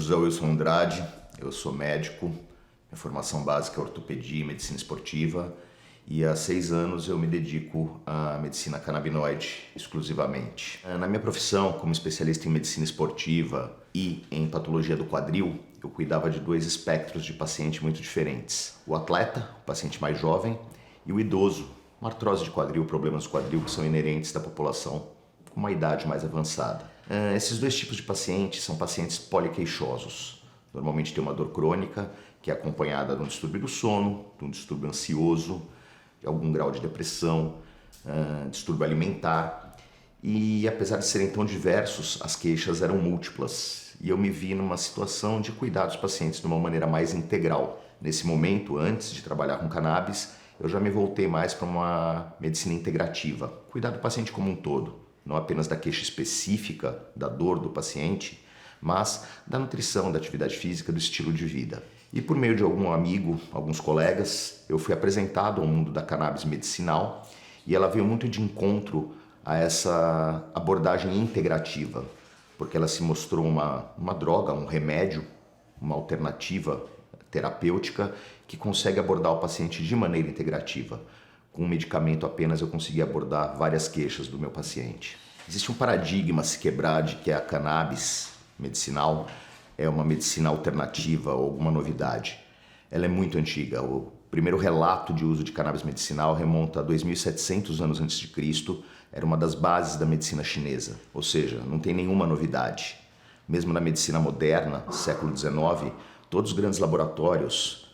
José Wilson Andrade, eu sou médico, minha formação básica é ortopedia e medicina esportiva e há 6 anos eu me dedico à medicina canabinoide exclusivamente. Na minha profissão como especialista em medicina esportiva e em patologia do quadril, eu cuidava de 2 espectros de paciente muito diferentes. O atleta, o paciente mais jovem, e o idoso, uma artrose de quadril, problemas do quadril que são inerentes da população com uma idade mais avançada. Esses 2 tipos de pacientes são pacientes poliqueixosos. Normalmente tem uma dor crônica que é acompanhada de um distúrbio do sono, de um distúrbio ansioso, de algum grau de depressão, distúrbio alimentar. E apesar de serem tão diversos, as queixas eram múltiplas. E eu me vi numa situação de cuidar dos pacientes de uma maneira mais integral. Nesse momento, antes de trabalhar com cannabis, eu já me voltei mais para uma medicina integrativa. Cuidar do paciente como um todo, não apenas da queixa específica, da dor do paciente, mas da nutrição, da atividade física, do estilo de vida. E por meio de algum amigo, alguns colegas, eu fui apresentado ao mundo da cannabis medicinal e ela veio muito de encontro a essa abordagem integrativa, porque ela se mostrou uma droga, um remédio, uma alternativa terapêutica que consegue abordar o paciente de maneira integrativa. Com um medicamento apenas eu consegui abordar várias queixas do meu paciente. Existe um paradigma a se quebrar de que a cannabis medicinal é uma medicina alternativa ou alguma novidade. Ela é muito antiga. O primeiro relato de uso de cannabis medicinal remonta a 2.700 anos antes de Cristo. Era uma das bases da medicina chinesa, ou seja, não tem nenhuma novidade. Mesmo na medicina moderna, século XIX, todos os grandes laboratórios,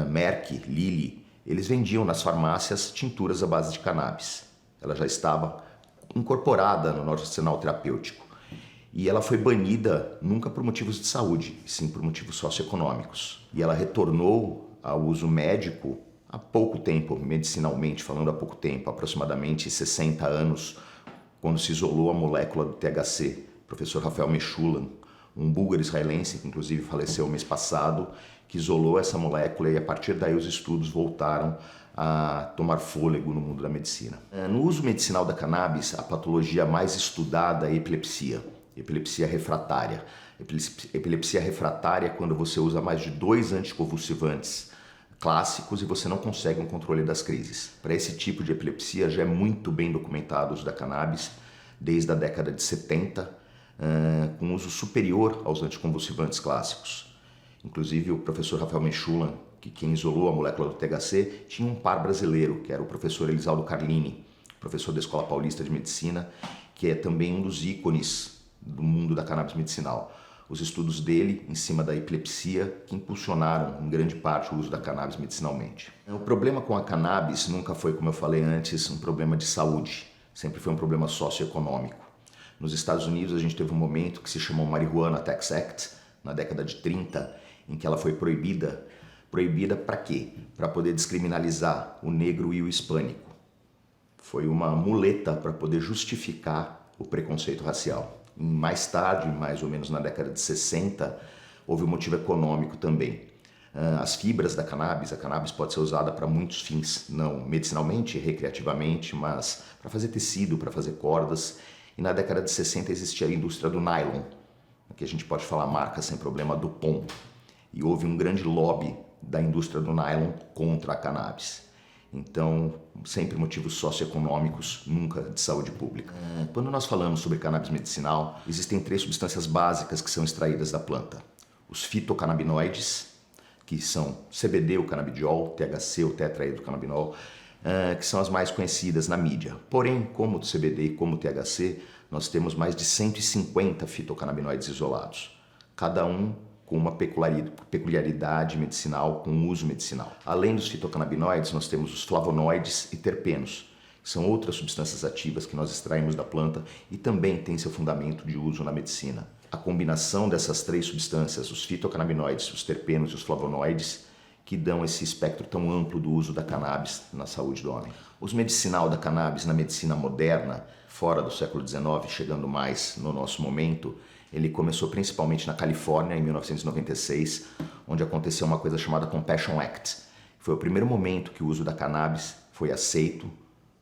Merck, Lilly, eles vendiam nas farmácias tinturas à base de cannabis. Ela já estava incorporada no nosso arsenal terapêutico. E ela foi banida nunca por motivos de saúde, sim por motivos socioeconômicos. E ela retornou ao uso médico há pouco tempo, medicinalmente falando há pouco tempo, aproximadamente 60 anos, quando se isolou a molécula do THC. O professor Rafael Mechoulam, um búlgaro israelense, que inclusive faleceu mês passado, que isolou essa molécula e a partir daí os estudos voltaram a tomar fôlego no mundo da medicina. No uso medicinal da cannabis, a patologia mais estudada é a epilepsia refratária. Epilepsia refratária é quando você usa mais de 2 anticonvulsivantes clássicos e você não consegue um controle das crises. Para esse tipo de epilepsia já é muito bem documentado o uso da cannabis desde a década de 70, com uso superior aos anticonvulsivantes clássicos. Inclusive o professor Rafael Mechoulam, que quem isolou a molécula do THC, tinha um par brasileiro, que era o professor Elisaldo Carlini, professor da Escola Paulista de Medicina, que é também um dos ícones do mundo da cannabis medicinal. Os estudos dele em cima da epilepsia que impulsionaram em grande parte o uso da cannabis medicinalmente. O problema com a cannabis nunca foi, como eu falei antes, um problema de saúde, sempre foi um problema socioeconômico. Nos Estados Unidos a gente teve um momento que se chamou Marijuana Tax Act, na década de 30, em que ela foi proibida. Proibida para quê? Para poder descriminalizar o negro e o hispânico. Foi uma muleta para poder justificar o preconceito racial. Mais tarde, mais ou menos na década de 60, houve um motivo econômico também. As fibras da cannabis, a cannabis pode ser usada para muitos fins, não medicinalmente, recreativamente, mas para fazer tecido, para fazer cordas. E na década de 60 existia a indústria do nylon, que a gente pode falar marca sem problema, Dupont. E houve um grande lobby da indústria do nylon contra a cannabis. Então, sempre motivos socioeconômicos, nunca de saúde pública. Quando nós falamos sobre cannabis medicinal, existem 3 substâncias básicas que são extraídas da planta. Os fitocannabinoides, que são CBD, o canabidiol, THC, o tetrahidrocannabinol, que são as mais conhecidas na mídia. Porém, como o CBD e como o THC, nós temos mais de 150 fitocannabinoides isolados, cada um com uma peculiaridade medicinal, com uso medicinal. Além dos fitocannabinoides, nós temos os flavonoides e terpenos, que são outras substâncias ativas que nós extraímos da planta e também têm seu fundamento de uso na medicina. A combinação dessas 3 substâncias, os fitocannabinoides, os terpenos e os flavonoides, que dão esse espectro tão amplo do uso da cannabis na saúde do homem. O uso medicinal da cannabis na medicina moderna, fora do século XIX, chegando mais no nosso momento, ele começou principalmente na Califórnia, em 1996, onde aconteceu uma coisa chamada Compassion Act. Foi o primeiro momento que o uso da cannabis foi aceito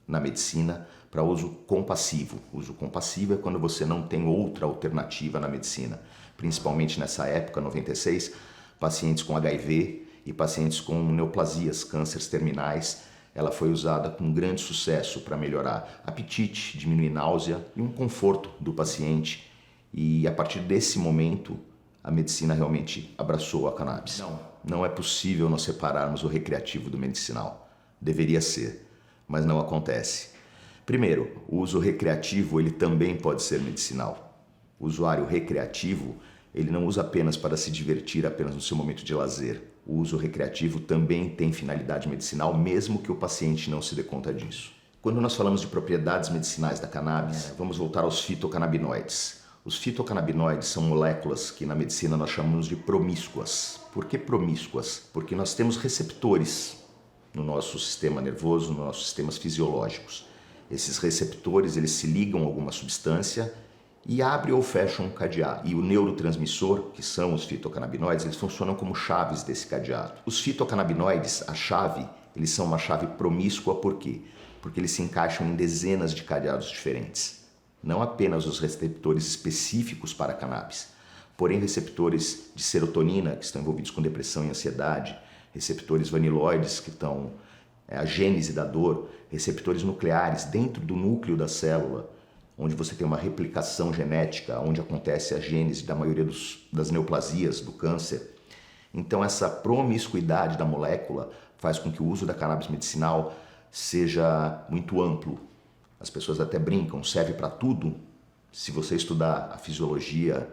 na medicina para uso compassivo. Uso compassivo é quando você não tem outra alternativa na medicina. principalmente nessa época, 96, pacientes com HIV e pacientes com neoplasias, cânceres terminais. Ela foi usada com grande sucesso para melhorar apetite, diminuir náusea e um conforto do paciente. E a partir desse momento, a medicina realmente abraçou a cannabis. Não é possível nós separarmos o recreativo do medicinal. Deveria ser, mas não acontece. Primeiro, o uso recreativo ele também pode ser medicinal. O usuário recreativo ele não usa apenas para se divertir apenas no seu momento de lazer. O uso recreativo também tem finalidade medicinal, mesmo que o paciente não se dê conta disso. Quando nós falamos de propriedades medicinais da cannabis, vamos voltar aos fitocannabinoides. Os fitocannabinoides são moléculas que na medicina nós chamamos de promíscuas. Por que promíscuas? Porque nós temos receptores no nosso sistema nervoso, nos nossos sistemas fisiológicos. Esses receptores eles se ligam a alguma substância e abrem ou fecham um cadeado. E o neurotransmissor, que são os fitocannabinoides, eles funcionam como chaves desse cadeado. Os fitocannabinoides, a chave, eles são uma chave promíscua por quê? Porque eles se encaixam em dezenas de cadeados diferentes. Não apenas os receptores específicos para a cannabis, porém receptores de serotonina, que estão envolvidos com depressão e ansiedade, receptores vaniloides, que estão a gênese da dor, receptores nucleares dentro do núcleo da célula, onde você tem uma replicação genética, onde acontece a gênese da maioria das neoplasias, do câncer. Então essa promiscuidade da molécula faz com que o uso da cannabis medicinal seja muito amplo. As pessoas até brincam, serve para tudo. Se você estudar a fisiologia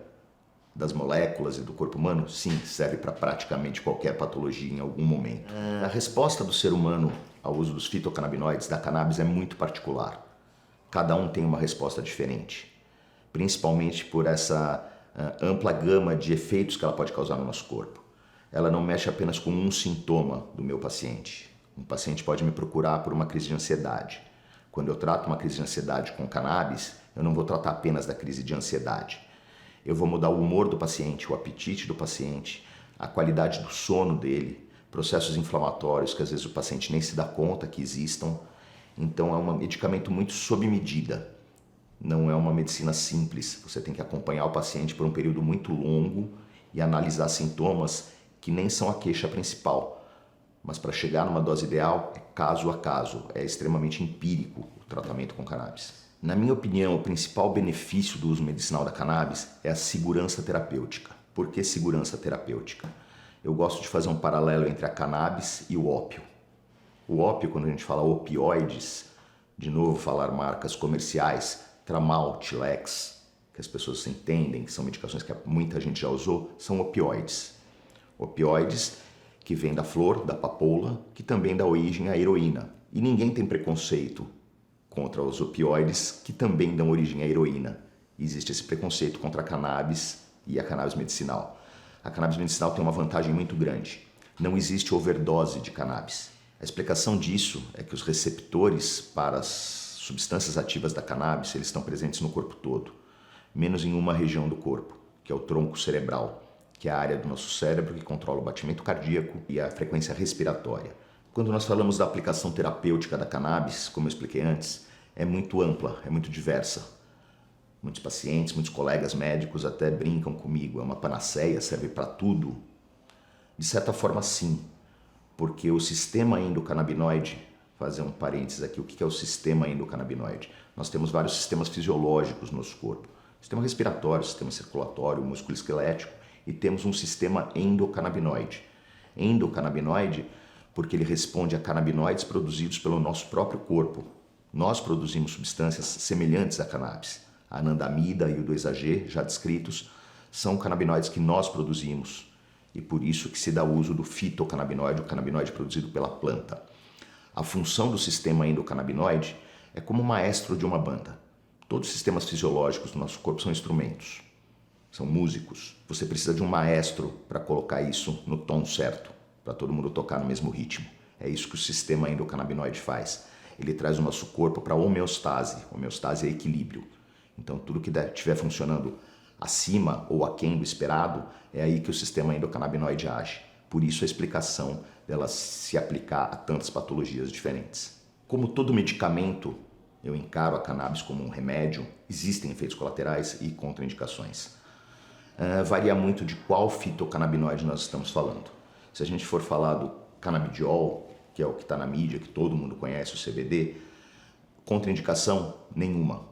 das moléculas e do corpo humano, sim, serve para praticamente qualquer patologia em algum momento. A resposta do ser humano ao uso dos fitocannabinoides, da cannabis, é muito particular. Cada um tem uma resposta diferente, principalmente por essa ampla gama de efeitos que ela pode causar no nosso corpo. Ela não mexe apenas com um sintoma do meu paciente. Um paciente pode me procurar por uma crise de ansiedade. Quando eu trato uma crise de ansiedade com cannabis, eu não vou tratar apenas da crise de ansiedade. Eu vou mudar o humor do paciente, o apetite do paciente, a qualidade do sono dele, processos inflamatórios que às vezes o paciente nem se dá conta que existam. Então é um medicamento muito sob medida. Não é uma medicina simples. Você tem que acompanhar o paciente por um período muito longo e analisar sintomas que nem são a queixa principal. Mas para chegar numa dose ideal, é caso a caso, é extremamente empírico o tratamento com cannabis. Na minha opinião, o principal benefício do uso medicinal da cannabis é a segurança terapêutica. Por que segurança terapêutica? Eu gosto de fazer um paralelo entre a cannabis e o ópio. O ópio, quando a gente fala opioides, de novo falar marcas comerciais, Tramal, Tilex, que as pessoas entendem, que são medicações que muita gente já usou, são opioides. Opioides que vêm da flor, da papoula, que também dá origem à heroína. E ninguém tem preconceito contra os opioides, que também dão origem à heroína. Existe esse preconceito contra a cannabis e a cannabis medicinal. A cannabis medicinal tem uma vantagem muito grande. Não existe overdose de cannabis. A explicação disso é que os receptores para as substâncias ativas da cannabis eles estão presentes no corpo todo, menos em uma região do corpo, que é o tronco cerebral, que é a área do nosso cérebro que controla o batimento cardíaco e a frequência respiratória. Quando nós falamos da aplicação terapêutica da cannabis, como eu expliquei antes, é muito ampla, é muito diversa. Muitos pacientes, muitos colegas médicos até brincam comigo, é uma panaceia, serve para tudo. De certa forma, sim, porque o sistema endocannabinoide, fazer um parênteses aqui, o que é o sistema endocannabinoide? Nós temos vários sistemas fisiológicos no nosso corpo. Sistema respiratório, sistema circulatório, músculo esquelético, e temos um sistema endocannabinoide. Endocannabinoide porque ele responde a canabinoides produzidos pelo nosso próprio corpo. Nós produzimos substâncias semelhantes à cannabis. A anandamida e o 2-AG, já descritos, são canabinoides que nós produzimos. E por isso que se dá uso do fitocannabinoide, o canabinoide produzido pela planta. A função do sistema endocannabinoide é como o maestro de uma banda. Todos os sistemas fisiológicos do nosso corpo são instrumentos, são músicos. Você precisa de um maestro para colocar isso no tom certo, para todo mundo tocar no mesmo ritmo. É isso que o sistema endocannabinoide faz. Ele traz o nosso corpo para homeostase. Homeostase é equilíbrio. Então tudo que estiver funcionando acima ou aquém do esperado, é aí que o sistema endocannabinoide age. Por isso a explicação dela se aplicar a tantas patologias diferentes. Como todo medicamento, eu encaro a cannabis como um remédio, existem efeitos colaterais e contraindicações. Varia muito de qual fitocannabinoide nós estamos falando. Se a gente for falar do canabidiol, que é o que está na mídia, que todo mundo conhece, o CBD, contraindicação nenhuma,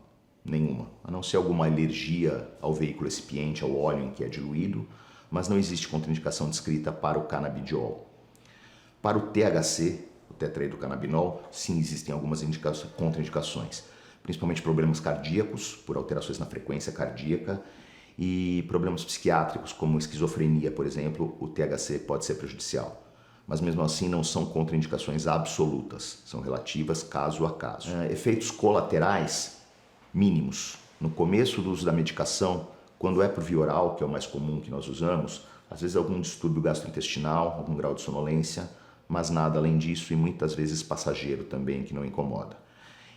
a não ser alguma alergia ao veículo recipiente, ao óleo em que é diluído, mas não existe contraindicação descrita para o canabidiol. Para o THC, o tetrahidrocannabinol, sim, existem algumas contraindicações, principalmente problemas cardíacos, por alterações na frequência cardíaca, e problemas psiquiátricos, como esquizofrenia, por exemplo, o THC pode ser prejudicial. Mas mesmo assim não são contraindicações absolutas, são relativas caso a caso. Efeitos colaterais mínimos. No começo do uso da medicação, quando é por via oral, que é o mais comum que nós usamos, às vezes algum distúrbio gastrointestinal, algum grau de sonolência, mas nada além disso e muitas vezes passageiro também, que não incomoda.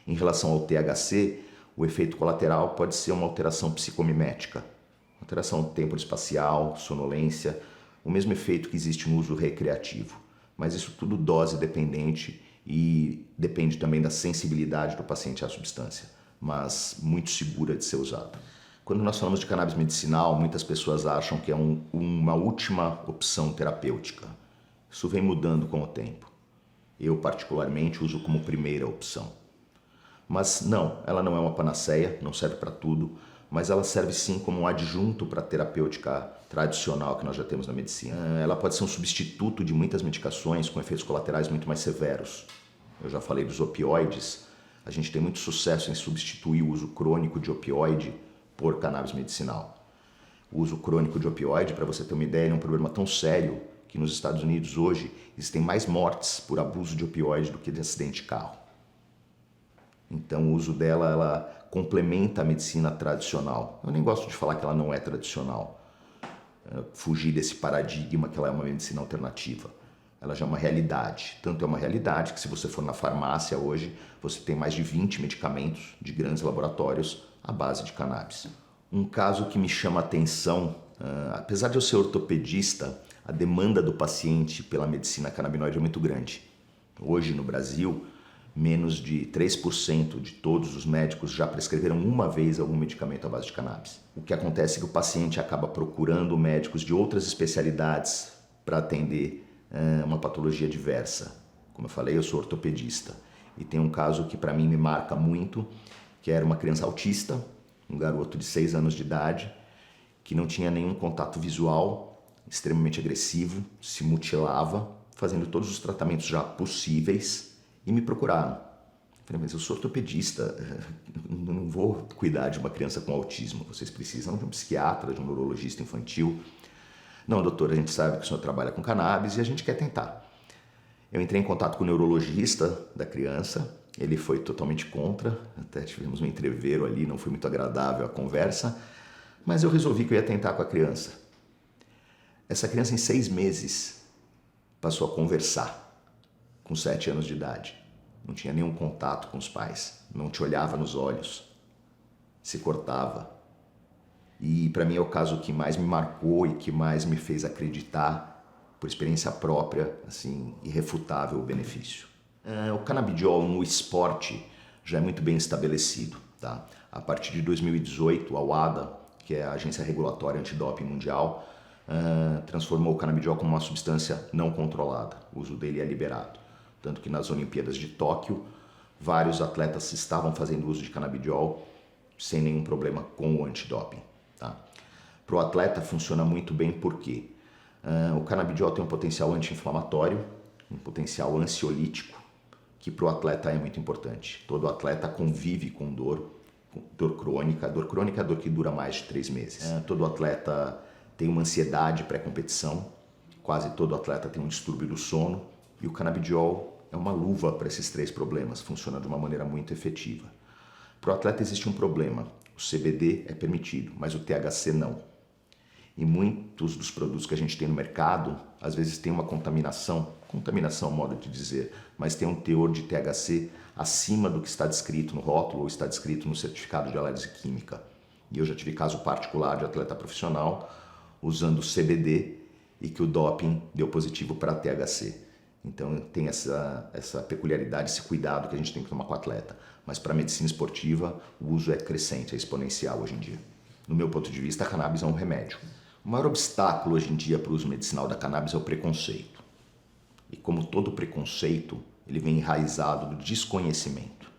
Em relação ao THC, o efeito colateral pode ser uma alteração psicomimética, alteração temporoespacial, sonolência, o mesmo efeito que existe no uso recreativo. Mas isso tudo dose dependente e depende também da sensibilidade do paciente à substância, mas muito segura de ser usado. Quando nós falamos de cannabis medicinal, muitas pessoas acham que é uma última opção terapêutica. Isso vem mudando com o tempo. Eu, particularmente, uso como primeira opção. Mas não, ela não é uma panaceia, não serve para tudo, mas ela serve sim como um adjunto para a terapêutica tradicional que nós já temos na medicina. Ela pode ser um substituto de muitas medicações com efeitos colaterais muito mais severos. Eu já falei dos opioides, a gente tem muito sucesso em substituir o uso crônico de opioide por cannabis medicinal. O uso crônico de opioide, para você ter uma ideia, é um problema tão sério que nos Estados Unidos hoje existem mais mortes por abuso de opioide do que de acidente de carro. Então o uso dela, ela complementa a medicina tradicional. Eu nem gosto de falar que ela não é tradicional. Fugir desse paradigma que ela é uma medicina alternativa. Ela já é uma realidade. Tanto é uma realidade que se você for na farmácia hoje, você tem mais de 20 medicamentos de grandes laboratórios à base de cannabis. Um caso que me chama a atenção, apesar de eu ser ortopedista, a demanda do paciente pela medicina canabinoide é muito grande. Hoje no Brasil, menos de 3% de todos os médicos já prescreveram uma vez algum medicamento à base de cannabis. O que acontece é que o paciente acaba procurando médicos de outras especialidades para atender uma patologia diversa. Como eu falei, eu sou ortopedista e tem um caso que para mim me marca muito, que era uma criança autista, um garoto de 6 anos de idade, que não tinha nenhum contato visual, extremamente agressivo, se mutilava, fazendo todos os tratamentos já possíveis, e me procuraram. Falei, mas eu sou ortopedista, não vou cuidar de uma criança com autismo, vocês precisam de um psiquiatra, de um neurologista infantil. Não, doutor, a gente sabe que o senhor trabalha com cannabis e a gente quer tentar. Eu entrei em contato com o neurologista da criança, ele foi totalmente contra, até tivemos um entrevero ali, não foi muito agradável a conversa, mas eu resolvi que eu ia tentar com a criança. Essa criança em 6 meses passou a conversar, com 7 anos de idade. Não tinha nenhum contato com os pais, não te olhava nos olhos, se cortava. E para mim é o caso que mais me marcou e que mais me fez acreditar, por experiência própria, assim, irrefutável o benefício. O canabidiol no esporte já é muito bem estabelecido, tá? A partir de 2018, a WADA, que é a Agência Regulatória Antidoping Mundial, transformou o canabidiol como uma substância não controlada. O uso dele é liberado. Tanto que nas Olimpíadas de Tóquio, vários atletas estavam fazendo uso de canabidiol sem nenhum problema com o antidoping. Tá? Para o atleta funciona muito bem porque o canabidiol tem um potencial anti-inflamatório, um potencial ansiolítico, que para o atleta é muito importante. Todo atleta convive com dor crônica. A dor crônica é a dor que dura mais de 3 meses. Todo atleta tem uma ansiedade pré-competição, quase todo atleta tem um distúrbio do sono, e o canabidiol é uma luva para esses 3 problemas, funciona de uma maneira muito efetiva. Para o atleta existe um problema, o CBD é permitido, mas o THC não. E muitos dos produtos que a gente tem no mercado, às vezes tem uma contaminação, modo de dizer, mas tem um teor de THC acima do que está descrito no rótulo ou está descrito no certificado de análise química. E eu já tive caso particular de atleta profissional usando CBD e que o doping deu positivo para THC. Então tem essa peculiaridade, esse cuidado que a gente tem que tomar com o atleta. Mas para a medicina esportiva, o uso é crescente, é exponencial hoje em dia. No meu ponto de vista, a cannabis é um remédio. O maior obstáculo hoje em dia para o uso medicinal da cannabis é o preconceito. E como todo preconceito, ele vem enraizado do desconhecimento.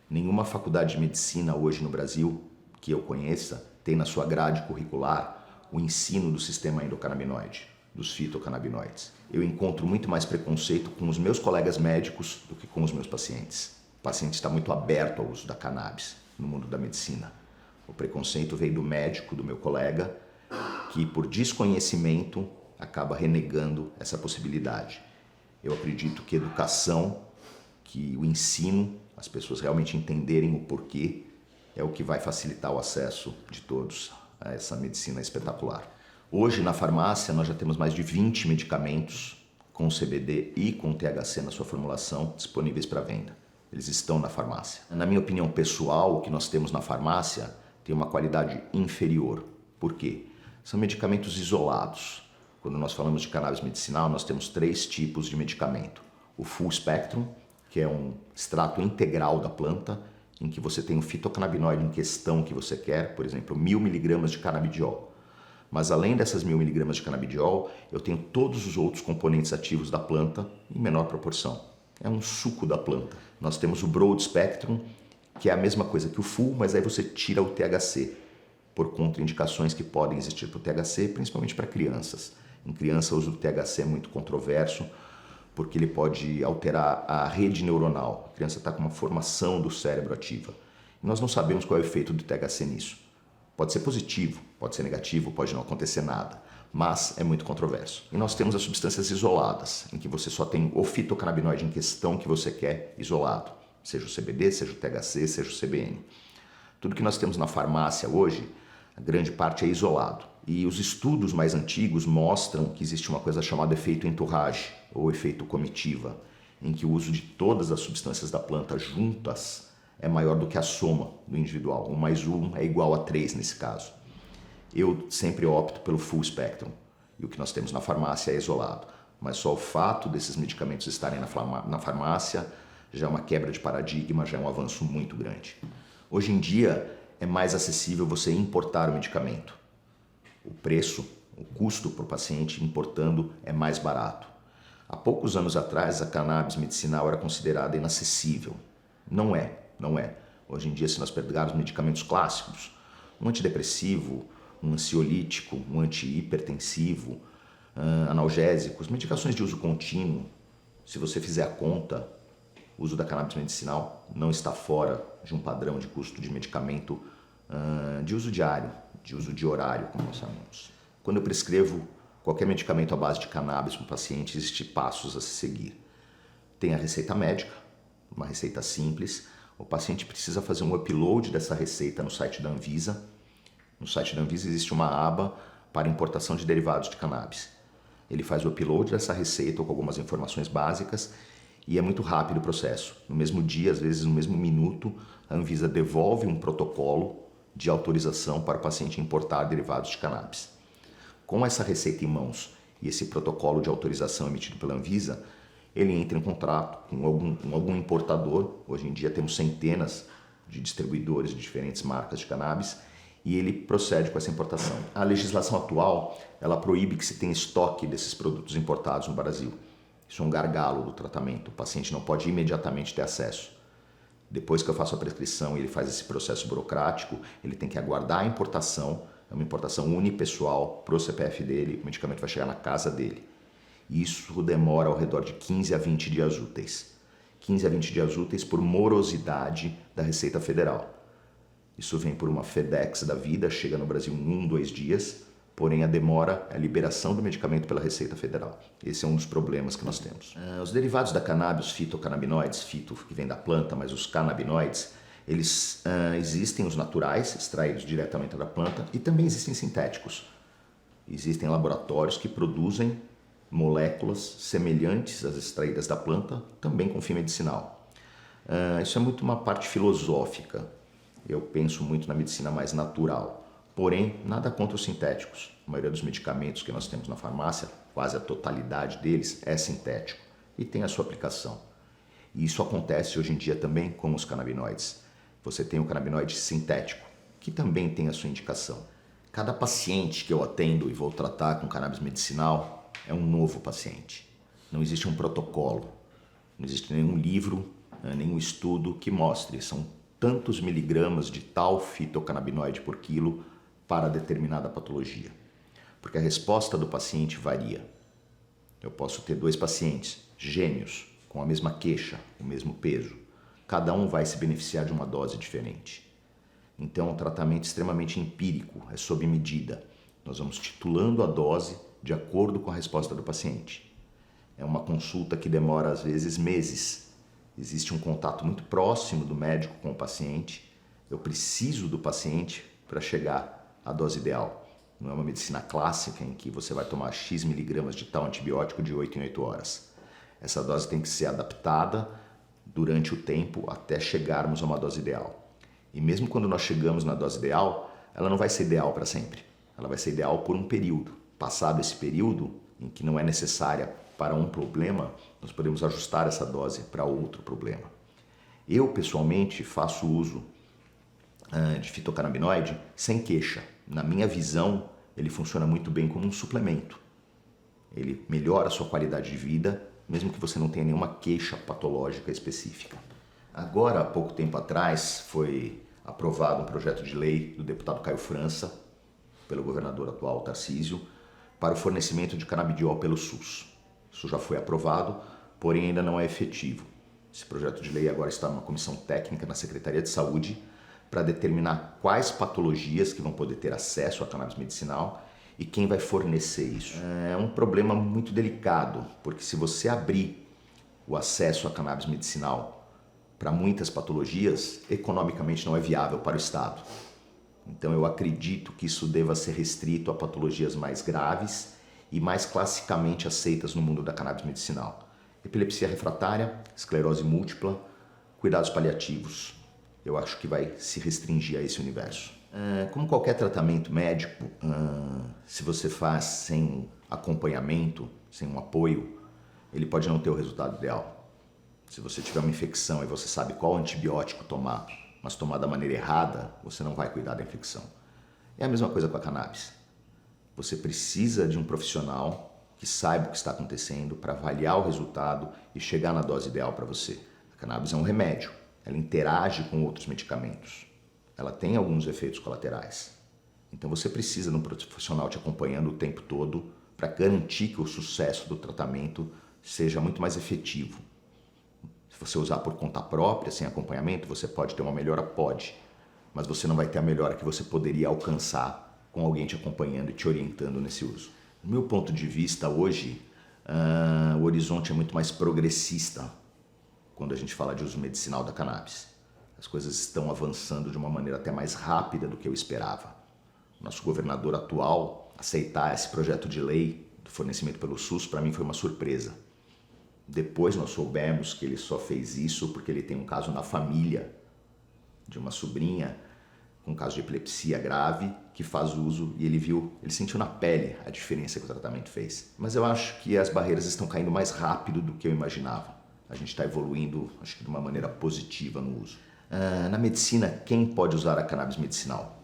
Nenhuma faculdade de medicina hoje no Brasil, que eu conheça, tem na sua grade curricular o ensino do sistema endocannabinoide, dos fitocannabinoides. Eu encontro muito mais preconceito com os meus colegas médicos do que com os meus pacientes. O paciente está muito aberto ao uso da cannabis no mundo da medicina. O preconceito veio do médico, do meu colega, que por desconhecimento acaba renegando essa possibilidade. Eu acredito que educação, que o ensino, as pessoas realmente entenderem o porquê, é o que vai facilitar o acesso de todos a essa medicina espetacular. Hoje na farmácia nós já temos mais de 20 medicamentos com CBD e com THC na sua formulação disponíveis para venda. Eles estão na farmácia. Na minha opinião pessoal, o que nós temos na farmácia tem uma qualidade inferior. Por quê? São medicamentos isolados. Quando nós falamos de cannabis medicinal, nós temos 3 tipos de medicamento. O full spectrum, que é um extrato integral da planta, em que você tem o fitocannabinoide em questão que você quer, por exemplo, 1000 mg de canabidiol. Mas além dessas 1000 mg de canabidiol, eu tenho todos os outros componentes ativos da planta em menor proporção. É um suco da planta. Nós temos o broad spectrum, que é a mesma coisa que o full, mas aí você tira o THC, por contraindicações que podem existir para o THC, principalmente para crianças. Em criança, o uso do THC é muito controverso, porque ele pode alterar a rede neuronal. A criança está com uma formação do cérebro ativa. E nós não sabemos qual é o efeito do THC nisso. Pode ser positivo, pode ser negativo, pode não acontecer nada, mas é muito controverso. E nós temos as substâncias isoladas, em que você só tem o fitocannabinoide em questão que você quer isolado, seja o CBD, seja o THC, seja o CBN. Tudo que nós temos na farmácia hoje, a grande parte é isolado. E os estudos mais antigos mostram que existe uma coisa chamada efeito entourage, ou efeito comitiva, em que o uso de todas as substâncias da planta juntas é maior do que a soma do individual. 1 mais 1 é igual a 3 nesse caso. Eu sempre opto pelo full spectrum, e o que nós temos na farmácia é isolado. Mas só o fato desses medicamentos estarem na farmácia já é uma quebra de paradigma, já é um avanço muito grande. Hoje em dia é mais acessível você importar o medicamento. O preço, o custo para o paciente importando é mais barato. Há poucos anos atrás a cannabis medicinal era considerada inacessível. Não é. Hoje em dia, se nós pegarmos medicamentos clássicos, um antidepressivo, um ansiolítico, um antihipertensivo, analgésicos, medicações de uso contínuo, se você fizer a conta, o uso da cannabis medicinal não está fora de um padrão de custo de medicamento de uso diário, de uso de horário, como nós chamamos. Quando eu prescrevo qualquer medicamento à base de cannabis para o paciente, existem passos a se seguir. Tem a receita médica, uma receita simples. O paciente precisa fazer um upload dessa receita no site da Anvisa. No site da Anvisa existe uma aba para importação de derivados de cannabis. Ele faz o upload dessa receita com algumas informações básicas e é muito rápido o processo. No mesmo dia, às vezes no mesmo minuto, a Anvisa devolve um protocolo de autorização para o paciente importar derivados de cannabis. Com essa receita em mãos e esse protocolo de autorização emitido pela Anvisa, ele entra em contrato com algum importador. Hoje em dia temos centenas de distribuidores de diferentes marcas de cannabis e ele procede com essa importação. A legislação atual, ela proíbe que se tenha estoque desses produtos importados no Brasil. Isso é um gargalo do tratamento, o paciente não pode imediatamente ter acesso. Depois que eu faço a prescrição e ele faz esse processo burocrático, ele tem que aguardar a importação, é uma importação unipessoal para o CPF dele, o medicamento vai chegar na casa dele. Isso demora ao redor de 15 a 20 dias úteis. 15 a 20 dias úteis por morosidade da Receita Federal. Isso vem por uma FedEx da vida, chega no Brasil em 1, 2 dias, porém a demora é a liberação do medicamento pela Receita Federal. Esse é um dos problemas que nós temos. Os derivados da cannabis, os fitocannabinoides, fito que vem da planta, mas os canabinoides, eles existem os naturais, extraídos diretamente da planta, e também existem sintéticos. Existem laboratórios que produzem moléculas semelhantes às extraídas da planta, também com fim medicinal. Isso é muito uma parte filosófica. Eu penso muito na medicina mais natural. Porém, nada contra os sintéticos. A maioria dos medicamentos que nós temos na farmácia, quase a totalidade deles, é sintético e tem a sua aplicação. E isso acontece hoje em dia também com os canabinoides. Você tem o canabinoide sintético, que também tem a sua indicação. Cada paciente que eu atendo e vou tratar com cannabis medicinal é um novo paciente. Não existe um protocolo, não existe nenhum livro, nenhum estudo que mostre. São tantos miligramas de tal fitocannabinoide por quilo para determinada patologia. Porque a resposta do paciente varia. Eu posso ter 2 pacientes gêmeos com a mesma queixa, o mesmo peso. Cada um vai se beneficiar de uma dose diferente. Então, é um tratamento extremamente empírico, é sob medida. Nós vamos titulando a dose de acordo com a resposta do paciente. É uma consulta que demora, às vezes, meses. Existe um contato muito próximo do médico com o paciente. Eu preciso do paciente para chegar à dose ideal. Não é uma medicina clássica em que você vai tomar X miligramas de tal antibiótico de 8 em 8 horas. Essa dose tem que ser adaptada durante o tempo até chegarmos a uma dose ideal. E mesmo quando nós chegamos na dose ideal, ela não vai ser ideal para sempre. Ela vai ser ideal por um período. Passado esse período, em que não é necessária para um problema, nós podemos ajustar essa dose para outro problema. Eu, pessoalmente, faço uso de fitocannabinoide sem queixa. Na minha visão, ele funciona muito bem como um suplemento. Ele melhora a sua qualidade de vida, mesmo que você não tenha nenhuma queixa patológica específica. Agora, há pouco tempo atrás, foi aprovado um projeto de lei do deputado Caio França, pelo governador atual Tarcísio, para o fornecimento de canabidiol pelo SUS. Isso já foi aprovado, porém ainda não é efetivo. Esse projeto de lei agora está numa comissão técnica na Secretaria de Saúde para determinar quais patologias que vão poder ter acesso a cannabis medicinal e quem vai fornecer isso. É um problema muito delicado, porque se você abrir o acesso a cannabis medicinal para muitas patologias, economicamente não é viável para o Estado. Então eu acredito que isso deva ser restrito a patologias mais graves e mais classicamente aceitas no mundo da cannabis medicinal. Epilepsia refratária, esclerose múltipla, cuidados paliativos. Eu acho que vai se restringir a esse universo. Como qualquer tratamento médico, se você faz sem acompanhamento, sem um apoio, ele pode não ter o resultado ideal. Se você tiver uma infecção e você sabe qual antibiótico tomar, mas tomar da maneira errada, você não vai cuidar da infecção. É a mesma coisa com a cannabis. Você precisa de um profissional que saiba o que está acontecendo para avaliar o resultado e chegar na dose ideal para você. A cannabis é um remédio, ela interage com outros medicamentos. Ela tem alguns efeitos colaterais. Então você precisa de um profissional te acompanhando o tempo todo para garantir que o sucesso do tratamento seja muito mais efetivo. Se você usar por conta própria, sem acompanhamento, você pode ter uma melhora? Pode. Mas você não vai ter a melhora que você poderia alcançar com alguém te acompanhando e te orientando nesse uso. Do meu ponto de vista, hoje, o horizonte é muito mais progressista quando a gente fala de uso medicinal da cannabis. As coisas estão avançando de uma maneira até mais rápida do que eu esperava. O nosso governador atual aceitar esse projeto de lei do fornecimento pelo SUS, para mim foi uma surpresa. Depois nós soubemos que ele só fez isso porque ele tem um caso na família de uma sobrinha com um caso de epilepsia grave que faz uso e ele sentiu na pele a diferença que o tratamento fez. Mas eu acho que as barreiras estão caindo mais rápido do que eu imaginava. A gente está evoluindo, acho que de uma maneira positiva no uso. Na medicina, quem pode usar a cannabis medicinal?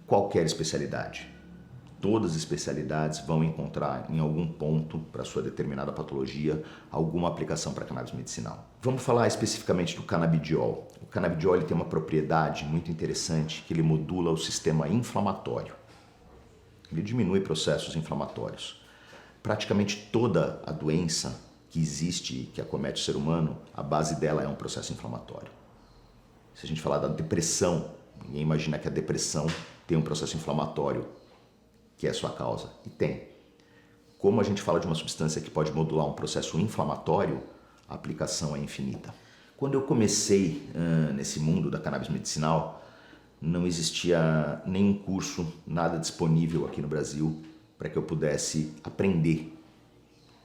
Qualquer especialidade. Todas as especialidades vão encontrar em algum ponto para sua determinada patologia alguma aplicação para cannabis medicinal. Vamos falar especificamente do canabidiol. O canabidiol ele tem uma propriedade muito interessante que ele modula o sistema inflamatório. Ele diminui processos inflamatórios. Praticamente toda a doença que existe e que acomete o ser humano, a base dela é um processo inflamatório. Se a gente falar da depressão, ninguém imagina que a depressão tem um processo inflamatório que é a sua causa. E tem. Como a gente fala de uma substância que pode modular um processo inflamatório, a aplicação é infinita. Quando eu comecei nesse mundo da cannabis medicinal, não existia nenhum curso, nada disponível aqui no Brasil para que eu pudesse aprender.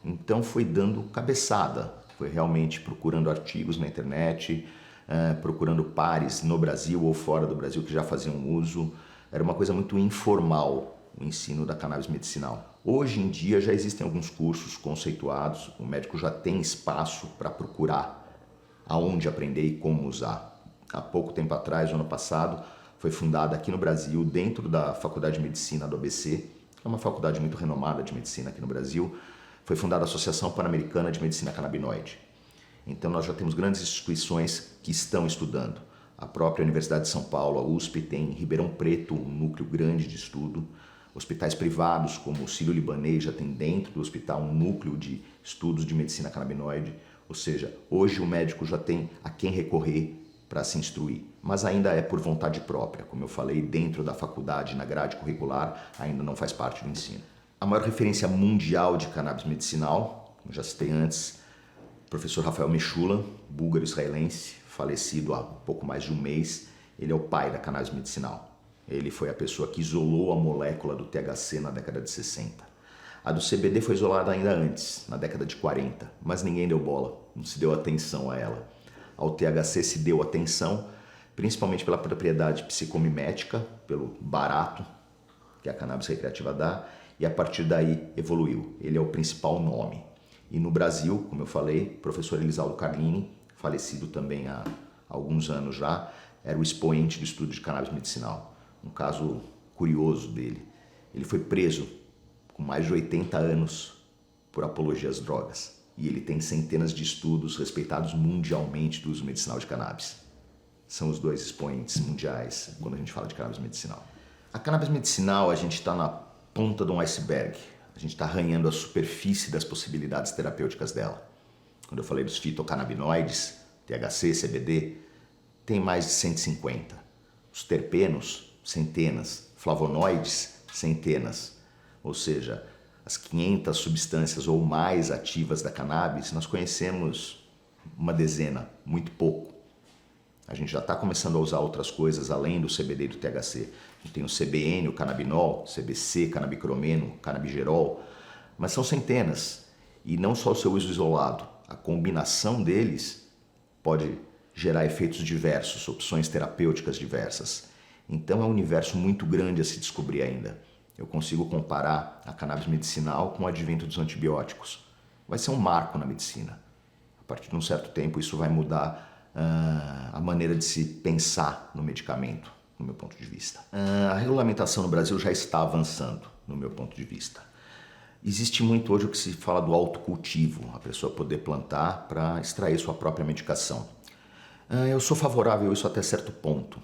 Então foi dando cabeçada, foi realmente procurando artigos na internet, procurando pares no Brasil ou fora do Brasil que já faziam uso. Era uma coisa muito informal, o ensino da cannabis medicinal. Hoje em dia já existem alguns cursos conceituados, o médico já tem espaço para procurar aonde aprender e como usar. Há pouco tempo atrás, no ano passado, foi fundada aqui no Brasil, dentro da Faculdade de Medicina do ABC, que é uma faculdade muito renomada de medicina aqui no Brasil. Foi fundada a Associação Pan-Americana de Medicina Canabinoide. Então nós já temos grandes instituições que estão estudando. A própria Universidade de São Paulo, a USP, tem em Ribeirão Preto um núcleo grande de estudo. Hospitais privados, como o Sírio-Libanês, já tem dentro do hospital um núcleo de estudos de medicina canabinoide. Ou seja, hoje o médico já tem a quem recorrer para se instruir, mas ainda é por vontade própria. Como eu falei, dentro da faculdade, na grade curricular, ainda não faz parte do ensino. A maior referência mundial de cannabis medicinal, como já citei antes, o professor Rafael Mechoulam, búlgaro-israelense, falecido há pouco mais de um mês. Ele é o pai da cannabis medicinal. Ele foi a pessoa que isolou a molécula do THC na década de 60. A do CBD foi isolada ainda antes, na década de 40, mas ninguém deu bola, não se deu atenção a ela. Ao THC se deu atenção, principalmente pela propriedade psicomimética, pelo barato que a cannabis recreativa dá, e a partir daí evoluiu. Ele é o principal nome. E no Brasil, como eu falei, o professor Elisaldo Carlini, falecido também há alguns anos já, era o expoente do estudo de cannabis medicinal. Um caso curioso dele. Ele foi preso com mais de 80 anos por apologia às drogas. E ele tem centenas de estudos respeitados mundialmente do uso medicinal de cannabis. São os dois expoentes mundiais quando a gente fala de cannabis medicinal. A cannabis medicinal, a gente está na ponta de um iceberg. A gente está arranhando a superfície das possibilidades terapêuticas dela. Quando eu falei dos fitocannabinoides, THC, CBD, tem mais de 150. Os terpenos, centenas. Flavonoides, centenas. Ou seja, as 500 substâncias ou mais ativas da cannabis, nós conhecemos uma dezena, muito pouco. A gente já está começando a usar outras coisas além do CBD e do THC. A gente tem o CBN, o canabinol, CBC, canabicromeno, canabigerol, mas são centenas. E não só o seu uso isolado, a combinação deles pode gerar efeitos diversos, opções terapêuticas diversas. Então é um universo muito grande a se descobrir ainda. Eu consigo comparar a cannabis medicinal com o advento dos antibióticos. Vai ser um marco na medicina. A partir de um certo tempo isso vai mudar a maneira de se pensar no medicamento, no meu ponto de vista. A regulamentação no Brasil já está avançando, no meu ponto de vista. Existe muito hoje o que se fala do autocultivo, a pessoa poder plantar para extrair sua própria medicação. Eu sou favorável a isso até certo ponto.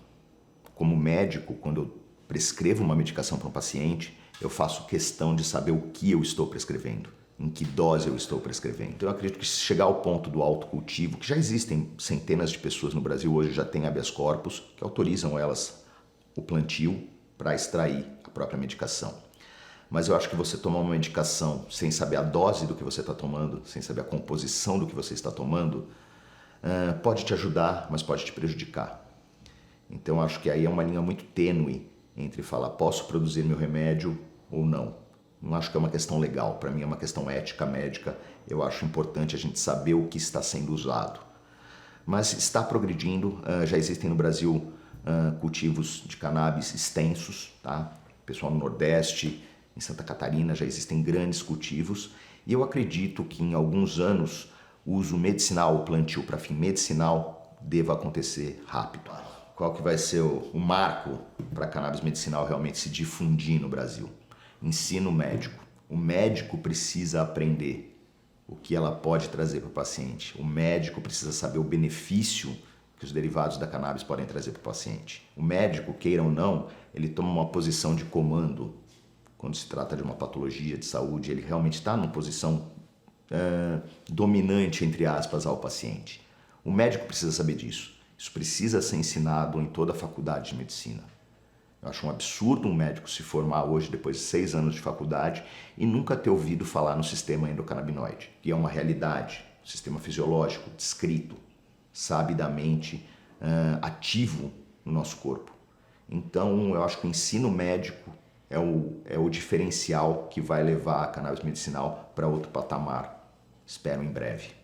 Como médico, quando eu prescrevo uma medicação para um paciente, eu faço questão de saber o que eu estou prescrevendo, em que dose eu estou prescrevendo. Então eu acredito que se chegar ao ponto do autocultivo, que já existem centenas de pessoas no Brasil hoje, já tem habeas corpus, que autorizam elas o plantio para extrair a própria medicação. Mas eu acho que você tomar uma medicação sem saber a dose do que você está tomando, sem saber a composição do que você está tomando, pode te ajudar, mas pode te prejudicar. Então eu acho que aí é uma linha muito tênue entre falar posso produzir meu remédio ou não. Não acho que é uma questão legal, para mim é uma questão ética, médica. Eu acho importante a gente saber o que está sendo usado. Mas está progredindo, já existem no Brasil cultivos de cannabis extensos, tá? Pessoal no Nordeste, em Santa Catarina já existem grandes cultivos e eu acredito que em alguns anos o uso medicinal, o plantio para fim medicinal deva acontecer rápido. Qual que vai ser o marco para a cannabis medicinal realmente se difundir no Brasil? Ensino médico. O médico precisa aprender o que ela pode trazer para o paciente. O médico precisa saber o benefício que os derivados da cannabis podem trazer para o paciente. O médico, queira ou não, ele toma uma posição de comando quando se trata de uma patologia de saúde. Ele realmente está numa posição dominante, entre aspas, ao paciente. O médico precisa saber disso. Isso precisa ser ensinado em toda a faculdade de medicina. Eu acho um absurdo um médico se formar hoje, depois de 6 anos de faculdade, e nunca ter ouvido falar no sistema endocannabinoide, que é uma realidade, um sistema fisiológico, descrito, sabidamente ativo no nosso corpo. Então, eu acho que o ensino médico é o diferencial que vai levar a cannabis medicinal para outro patamar. Espero em breve.